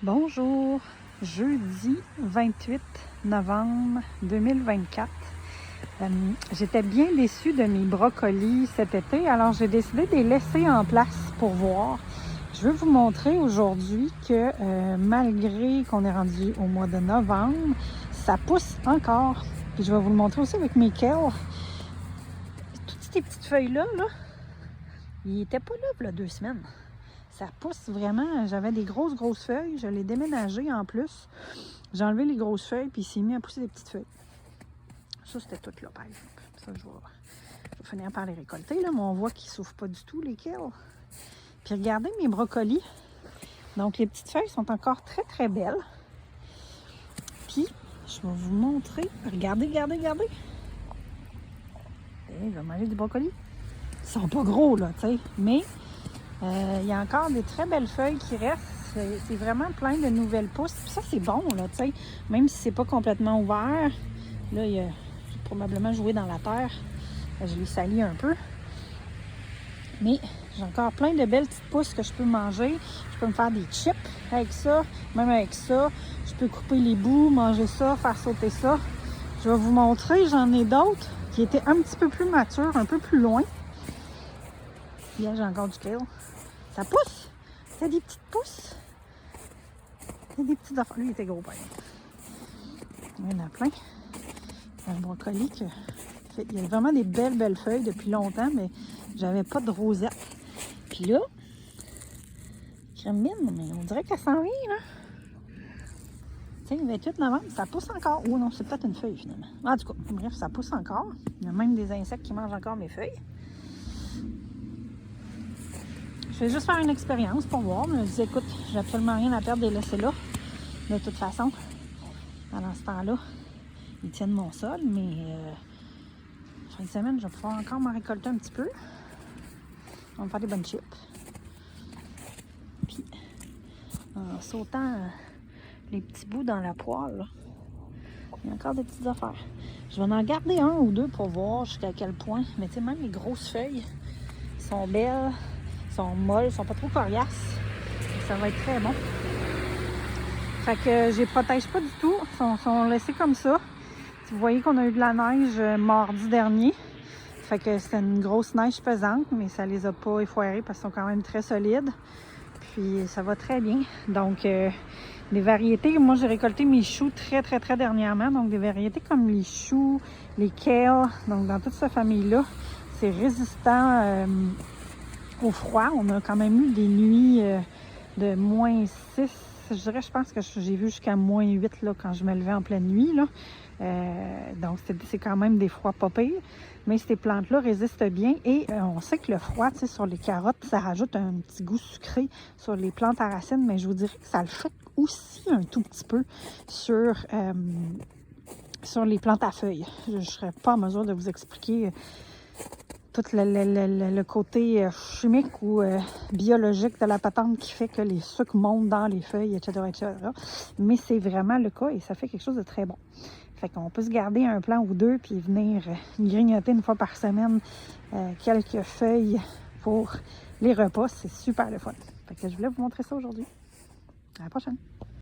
Bonjour, jeudi 28 novembre 2024. J'étais bien déçue de mes brocolis cet été, alors j'ai décidé de les laisser en place pour voir. Je veux vous montrer aujourd'hui que malgré qu'on est rendu au mois de novembre, ça pousse encore. Puis je vais vous le montrer aussi avec mes kales. Toutes ces petites feuilles-là, ils n'étaient pas là il y a 2 semaines. Ça pousse vraiment. J'avais des grosses feuilles. Je l'ai déménagé en plus. J'ai enlevé les grosses feuilles, puis il s'est mis à pousser des petites feuilles. Ça, c'était tout là, par exemple. Ça, je vais finir par les récolter, là, mais on voit qu'ils ne souffrent pas du tout, les kales. Puis regardez mes brocolis. Donc, les petites feuilles sont encore très belles. Puis, je vais vous montrer. Regardez. Il va manger des brocolis. Ils sont pas gros, là, tu sais, mais... il y a encore des très belles feuilles qui restent. C'est vraiment plein de nouvelles pousses. Puis ça, c'est bon, là, tu sais. Même si c'est pas complètement ouvert. Là, j'ai probablement joué dans la terre. Je l'ai sali un peu. Mais j'ai encore plein de belles petites pousses que je peux manger. Je peux me faire des chips avec ça. Même avec ça. Je peux couper les bouts, manger ça, faire sauter ça. Je vais vous montrer. J'en ai d'autres qui étaient un petit peu plus matures, un peu plus loin. Là, j'ai encore du kale. Ça pousse. C'est des petites pousses. C'est des petites affaires. Lui, il était gros, par exemple. Il y en a plein. C'est un brocoli que... Il y a vraiment des belles feuilles depuis longtemps, mais j'avais pas de rosette. Puis là, crème mine, mais on dirait qu'elle s'en vient, là. Tu sais, le 28 novembre, ça pousse encore. Oh non, c'est peut-être une feuille, finalement. En tout cas, bref, ça pousse encore. Il y a même des insectes qui mangent encore mes feuilles. Je vais juste faire une expérience pour voir. Je me dis, écoute, j'ai absolument rien à perdre de les laisser là. De toute façon, pendant ce temps-là, ils tiennent mon sol, mais fin de semaine, je vais pouvoir encore m'en récolter un petit peu. On va me faire des bonnes chips. Puis, en sautant les petits bouts dans la poêle, là, il y a encore des petites affaires. Je vais en garder un ou deux pour voir jusqu'à quel point. Mais tu sais, même les grosses feuilles sont belles, sont molles, sont pas trop coriaces. Ça va être très bon. Fait que je les protège pas du tout. Ils sont laissés comme ça. Vous voyez qu'on a eu de la neige mardi dernier. Fait que c'était une grosse neige pesante, mais ça les a pas effoirés parce qu'ils sont quand même très solides. Puis ça va très bien. Donc des variétés, moi j'ai récolté mes choux très dernièrement. Donc des variétés comme les choux, les kales, donc dans toute cette famille-là, c'est résistant au froid. On a quand même eu des nuits de -6. Je pense que j'ai vu jusqu'à -8 là, quand je me levais en pleine nuit. Là. Donc, c'est quand même des froids pas pires. Mais ces plantes-là résistent bien. Et on sait que le froid, tu sais, sur les carottes, ça rajoute un petit goût sucré sur les plantes à racines. Mais je vous dirais que ça le fait aussi un tout petit peu sur les plantes à feuilles. Je ne serais pas en mesure de vous expliquer tout le côté chimique ou biologique de la patente qui fait que les sucres montent dans les feuilles, etc. Mais c'est vraiment le cas et ça fait quelque chose de très bon. Fait qu'on peut se garder un plant ou deux puis venir grignoter une fois par semaine quelques feuilles pour les repas. C'est super le fun. Fait que je voulais vous montrer ça aujourd'hui. À la prochaine!